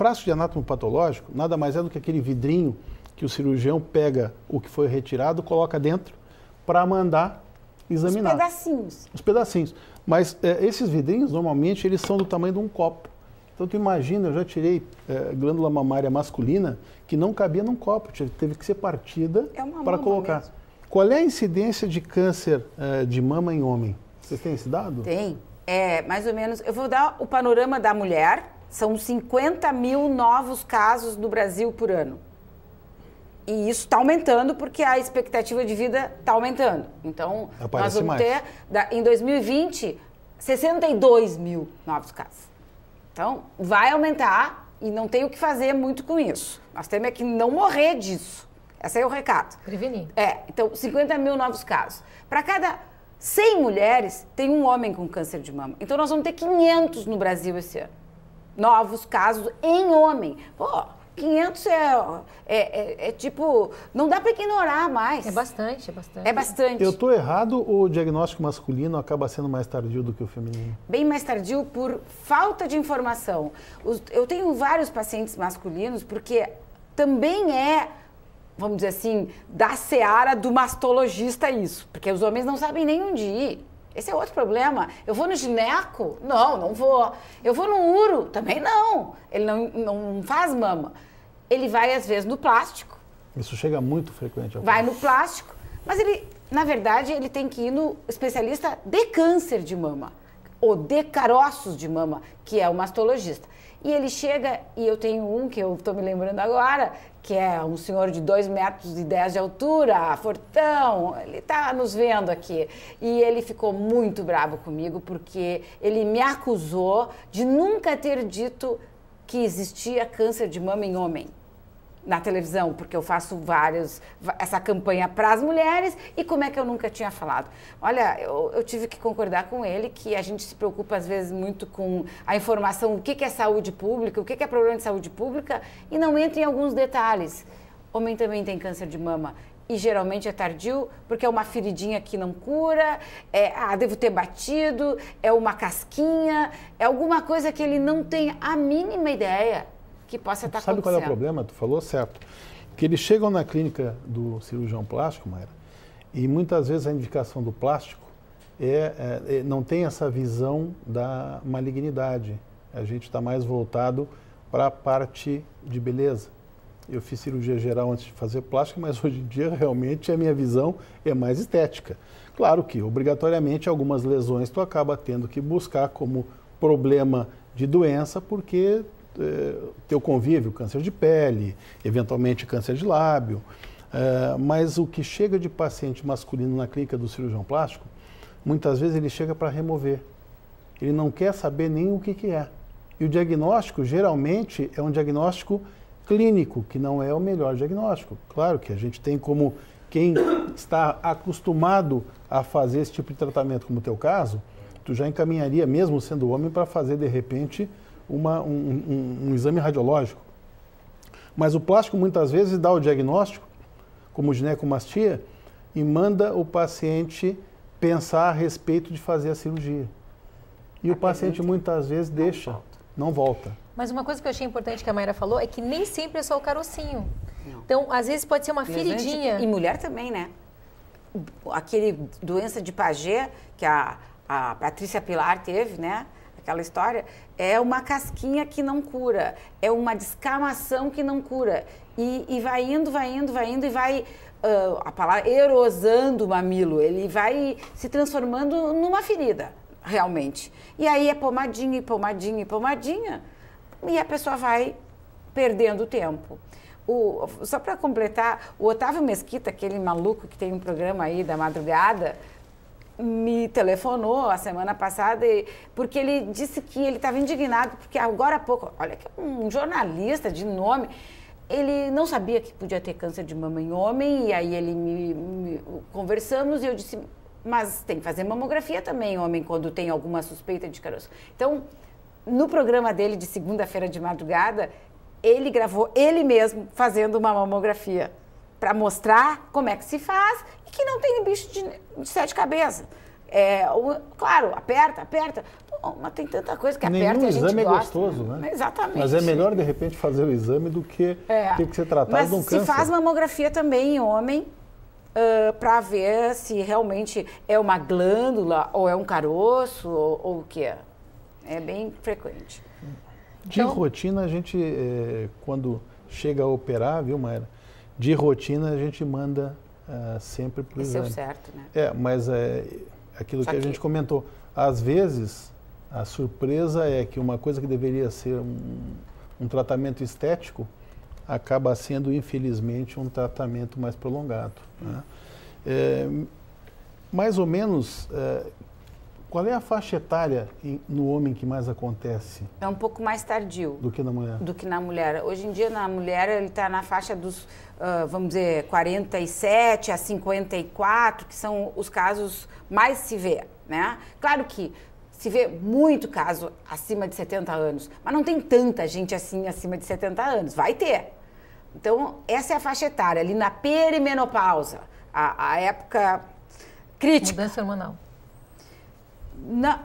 frasco de anátomo patológico nada mais é do que aquele vidrinho que o cirurgião pega o que foi retirado, coloca dentro para mandar examinar. Os pedacinhos. Os pedacinhos. Mas esses vidrinhos, normalmente, eles são do tamanho de um copo. Então, tu imagina, eu já tirei glândula mamária masculina que não cabia num copo, teve que ser partida para colocar. Mesmo. Qual é a incidência de câncer de mama em homem? Vocês têm esse dado? Tem. Mais ou menos. Eu vou dar o panorama da mulher. São 50 mil novos casos no Brasil por ano. E isso está aumentando porque a expectativa de vida está aumentando. Então, nós vamos ter, em 2020, 62 mil novos casos. Então, vai aumentar e não tem o que fazer muito com isso. Nós temos que não morrer disso. Esse é o recado. Prevenir. Então, 50 mil novos casos. Para cada 100 mulheres, tem um homem com câncer de mama. Então, nós vamos ter 500 no Brasil esse ano. Novos casos em homem. Pô, 500 tipo, não dá para ignorar mais. É bastante, é bastante. É bastante. Eu estou errado ou o diagnóstico masculino acaba sendo mais tardio do que o feminino? Bem mais tardio por falta de informação. Eu tenho vários pacientes masculinos porque também vamos dizer assim, da seara do mastologista isso. Porque os homens não sabem nem onde ir. Esse é outro problema. Eu vou no gineco? Não vou. Eu vou no uro? Também não. Ele não faz mama. Ele vai, às vezes, no plástico. Isso chega muito frequente. Vai no plástico. Mas ele, na verdade, ele tem que ir no especialista de câncer de mama. Ou de caroços de mama, que é o mastologista. E ele chega, e eu tenho um que eu estou me lembrando agora, que é um senhor de 2,10 metros de altura, fortão, ele está nos vendo aqui. E ele ficou muito bravo comigo, porque ele me acusou de nunca ter dito que existia câncer de mama em homem na televisão, porque eu faço essa campanha para as mulheres, e como é que eu nunca tinha falado? Olha, eu tive que concordar com ele que a gente se preocupa às vezes muito com a informação, o que é saúde pública, o que é problema de saúde pública, e não entra em alguns detalhes. Homem também tem câncer de mama, e geralmente é tardio, porque é uma feridinha que não cura, devo ter batido, é uma casquinha, é alguma coisa que ele não tem a mínima ideia que possa estar acontecendo. Sabe qual é o problema? Tu falou certo. Que eles chegam na clínica do cirurgião plástico, Mayra, e muitas vezes a indicação do plástico não tem essa visão da malignidade. A gente está mais voltado para a parte de beleza. Eu fiz cirurgia geral antes de fazer plástico, mas hoje em dia realmente a minha visão é mais estética. Claro que, obrigatoriamente, algumas lesões tu acaba tendo que buscar como problema de doença, porque teu convívio, câncer de pele, eventualmente câncer de lábio, mas o que chega de paciente masculino na clínica do cirurgião plástico, muitas vezes ele chega para remover. Ele não quer saber nem o que é. E o diagnóstico, geralmente, é um diagnóstico clínico, que não é o melhor diagnóstico. Claro que a gente tem como quem está acostumado a fazer esse tipo de tratamento, como o teu caso, tu já encaminharia, mesmo sendo homem, para fazer, de repente, um exame radiológico. Mas o plástico muitas vezes dá o diagnóstico, como ginecomastia, e manda o paciente pensar a respeito de fazer a cirurgia. E o paciente muitas vezes não volta. Mas uma coisa que eu achei importante que a Mayra falou é que nem sempre é só o carocinho. Não. Então, às vezes pode ser uma feridinha. E mulher também, né? Aquele doença de Paget que a Patrícia Pilar teve, né? Aquela história, é uma casquinha que não cura, é uma descamação que não cura. E vai indo, e vai, a palavra, erosando o mamilo, ele vai se transformando numa ferida, realmente. E aí é pomadinha, e a pessoa vai perdendo tempo. Só para completar, o Otávio Mesquita, aquele maluco que tem um programa aí da madrugada, me telefonou a semana passada porque ele disse que ele estava indignado, porque agora há pouco, olha que um jornalista de nome, ele não sabia que podia ter câncer de mama em homem, e aí ele conversamos e eu disse, mas tem que fazer mamografia também, homem, quando tem alguma suspeita de caroço. Então, no programa dele de segunda-feira de madrugada, ele gravou ele mesmo fazendo uma mamografia para mostrar como é que se faz e que não tem bicho de 7 cabeças. Claro, aperta. mas tem tanta coisa que Nenhum aperta e a gente exame gosta. é gostoso, né? Exatamente. Mas é melhor, de repente, fazer o exame do que ter que ser tratado mas de um câncer. se faz mamografia também em homem, para ver se realmente é uma glândula ou é um caroço ou o que é. É bem frequente. De rotina, a gente, quando chega a operar, viu, Mayra? De rotina, a gente manda sempre para o exame. Esse é o certo, né? Mas aquilo que a gente comentou. Às vezes, a surpresa é que uma coisa que deveria ser um tratamento estético acaba sendo, infelizmente, um tratamento mais prolongado. Né? Mais ou menos, qual é a faixa etária no homem que mais acontece? É um pouco mais tardio. Do que na mulher? Do que na mulher. Hoje em dia, na mulher, ele está na faixa dos, vamos dizer, 47 a 54, que são os casos mais se vê, né? Claro que se vê muito caso acima de 70 anos, mas não tem tanta gente assim acima de 70 anos. Vai ter. Então, essa é a faixa etária, ali na perimenopausa, a época crítica. Mudança hormonal.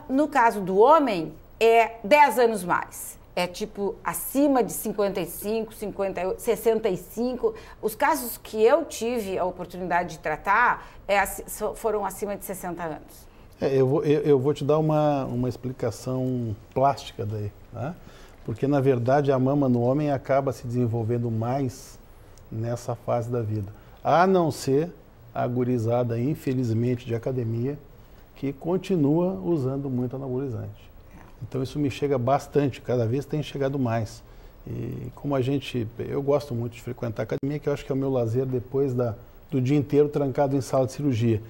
No caso do homem, é 10 anos mais. É tipo acima de 55, 58, 65. Os casos que eu tive a oportunidade de tratar foram acima de 60 anos. Eu vou te dar uma explicação plástica daí, né? Porque, na verdade, a mama no homem acaba se desenvolvendo mais nessa fase da vida. A não ser a gurizada, infelizmente, de academia, que continua usando muito anabolizante. Então, isso me chega bastante, cada vez tem chegado mais. E como eu gosto muito de frequentar a academia, que eu acho que é o meu lazer depois do dia inteiro trancado em sala de cirurgia.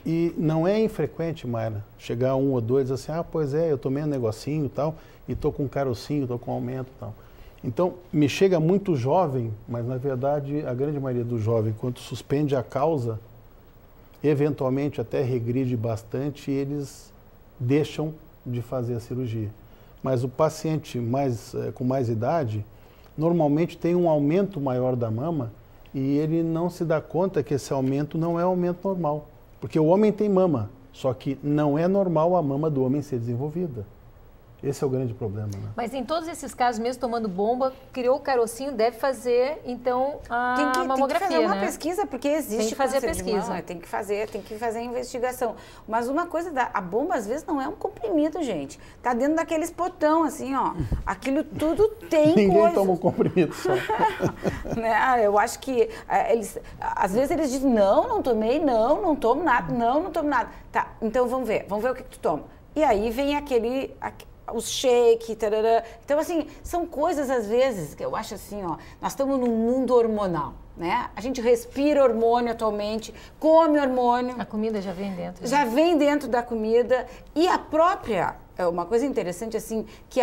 E não é infrequente, Mayra, chegar um ou dois assim, pois eu tomei um negocinho e tal, e estou com carocinho, estou com aumento e tal. Então, me chega muito jovem, mas na verdade a grande maioria do jovem, quando suspende a causa, eventualmente até regride bastante e eles deixam de fazer a cirurgia. Mas o paciente com mais idade, normalmente tem um aumento maior da mama, e ele não se dá conta que esse aumento não é um aumento normal. Porque o homem tem mama, só que não é normal a mama do homem ser desenvolvida. Esse é o grande problema, né? Mas em todos esses casos, mesmo tomando bomba, criou o carocinho, deve fazer, então, a mamografia, tem que fazer uma né? pesquisa, porque existe tem que fazer a pesquisa. pesquisa. Tem que fazer a investigação. Mas uma coisa, a bomba às vezes não é um comprimido, gente. Tá dentro daqueles potão, assim, ó. Aquilo tudo tem Ninguém coisa. toma um comprimido só. Né? Eu acho que às vezes eles dizem, não tomei, não tomo nada, não tomo nada. Tá, então vamos ver o que tu toma. E aí vem os shake, tarará. Então, assim, são coisas, às vezes, que eu acho assim, ó, nós estamos num mundo hormonal, né? A gente respira hormônio atualmente, come hormônio. A comida já vem dentro. Já vem dentro da comida. E a própria, uma coisa interessante, assim, que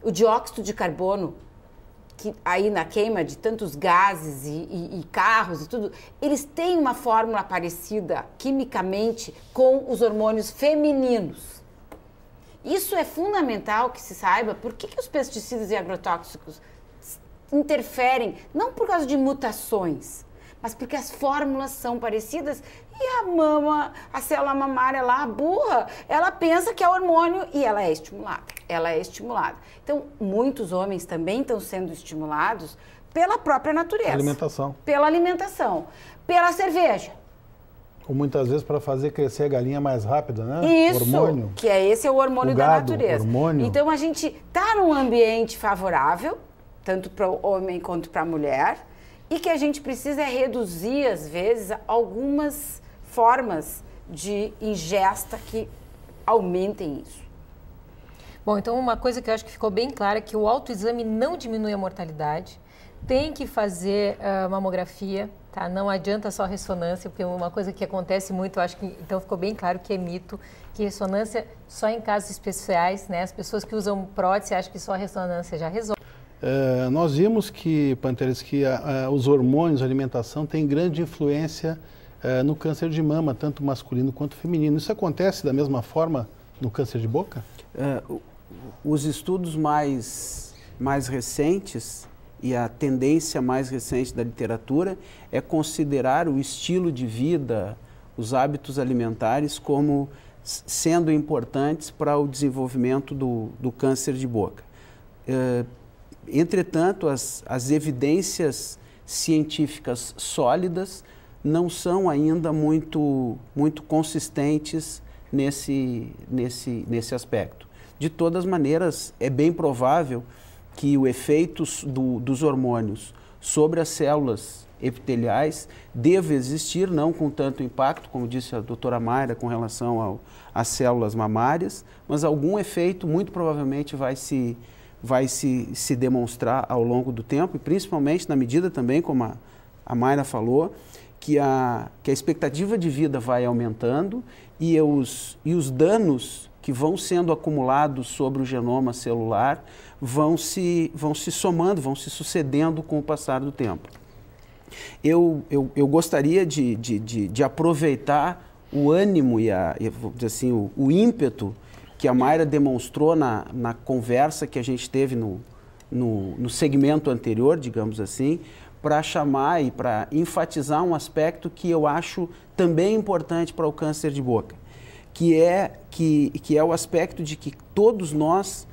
o dióxido de carbono, que aí na queima de tantos gases e carros e tudo, eles têm uma fórmula parecida, quimicamente, com os hormônios femininos. Isso é fundamental que se saiba por que os pesticidas e agrotóxicos interferem, não por causa de mutações, mas porque as fórmulas são parecidas e a célula mamária lá, a burra, ela pensa que é hormônio e ela é estimulada. Então, muitos homens também estão sendo estimulados pela própria natureza. Pela alimentação, pela cerveja. Ou muitas vezes para fazer crescer a galinha mais rápida, né? Isso, hormônio. que esse é o hormônio da natureza. Hormônio. Então a gente está num ambiente favorável, tanto para o homem quanto para a mulher, e que a gente precisa reduzir, às vezes, algumas formas de ingesta que aumentem isso. Bom, então uma coisa que eu acho que ficou bem clara é que o autoexame não diminui a mortalidade, tem que fazer mamografia, tá? Não adianta só ressonância, porque uma coisa que acontece muito, eu acho que então ficou bem claro que é mito, que ressonância só em casos especiais, né? As pessoas que usam prótese acham que só a ressonância já resolve. Nós vimos que, Panteres, que os hormônios, a alimentação, têm grande influência no câncer de mama, tanto masculino quanto feminino. Isso acontece da mesma forma no câncer de boca? Os estudos mais recentes e a tendência mais recente da literatura é considerar o estilo de vida, os hábitos alimentares como sendo importantes para o desenvolvimento do câncer de boca. Entretanto, as evidências científicas sólidas não são ainda muito consistentes nesse aspecto. De todas maneiras, é bem provável que o efeito dos hormônios sobre as células epiteliais deva existir, não com tanto impacto, como disse a doutora Mayra, com relação às células mamárias, mas algum efeito muito provavelmente vai se demonstrar ao longo do tempo, e principalmente na medida também, como a Mayra falou, que a expectativa de vida vai aumentando e os danos que vão sendo acumulados sobre o genoma celular vão se somando, vão se sucedendo com o passar do tempo. Eu gostaria de aproveitar o ânimo e vou dizer assim, o ímpeto que a Mayra demonstrou na conversa que a gente teve no segmento anterior, digamos assim, para chamar e para enfatizar um aspecto que eu acho também importante para o câncer de boca, que é o aspecto de que todos nós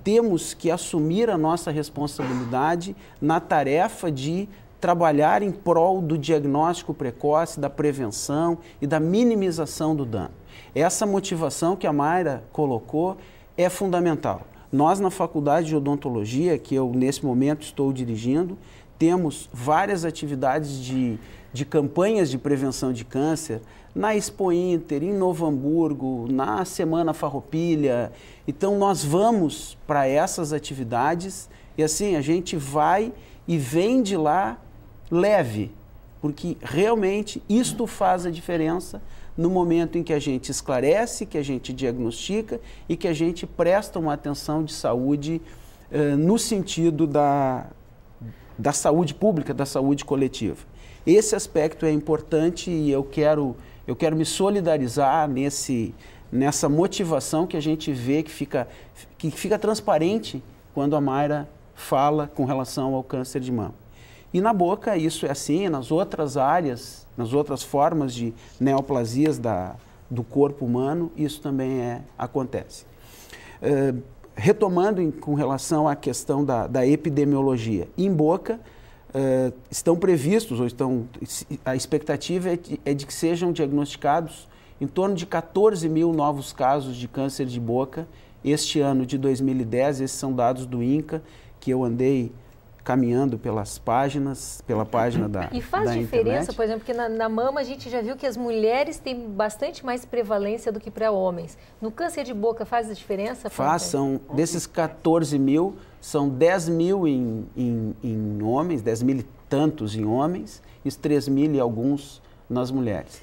temos que assumir a nossa responsabilidade na tarefa de trabalhar em prol do diagnóstico precoce, da prevenção e da minimização do dano. Essa motivação que a Mayra colocou é fundamental. Nós, na Faculdade de Odontologia, que eu nesse momento estou dirigindo, temos várias atividades de campanhas de prevenção de câncer na Expo Inter, em Novo Hamburgo, na Semana Farroupilha. Então, nós vamos para essas atividades e assim a gente vai e vem de lá leve, porque realmente isto faz a diferença no momento em que a gente esclarece, que a gente diagnostica e que a gente presta uma atenção de saúde no sentido da saúde pública, da saúde coletiva. Esse aspecto é importante e eu quero me solidarizar nessa motivação que a gente vê que fica transparente quando a Mayra fala com relação ao câncer de mama. E na boca isso é assim, nas outras áreas, nas outras formas de neoplasias do corpo humano, isso também acontece. Retomando com relação à questão da epidemiologia, em boca estão previstos, a expectativa é de que sejam diagnosticados em torno de 14 mil novos casos de câncer de boca este ano de 2010, esses são dados do INCA, que eu andei caminhando pela página da E faz diferença, internet. por exemplo, porque na mama a gente já viu que as mulheres têm bastante mais prevalência do que para homens. No câncer de boca faz a diferença? Desses 14 mil, são 10 mil em homens, 10 mil e tantos em homens, e 3 mil e alguns nas mulheres.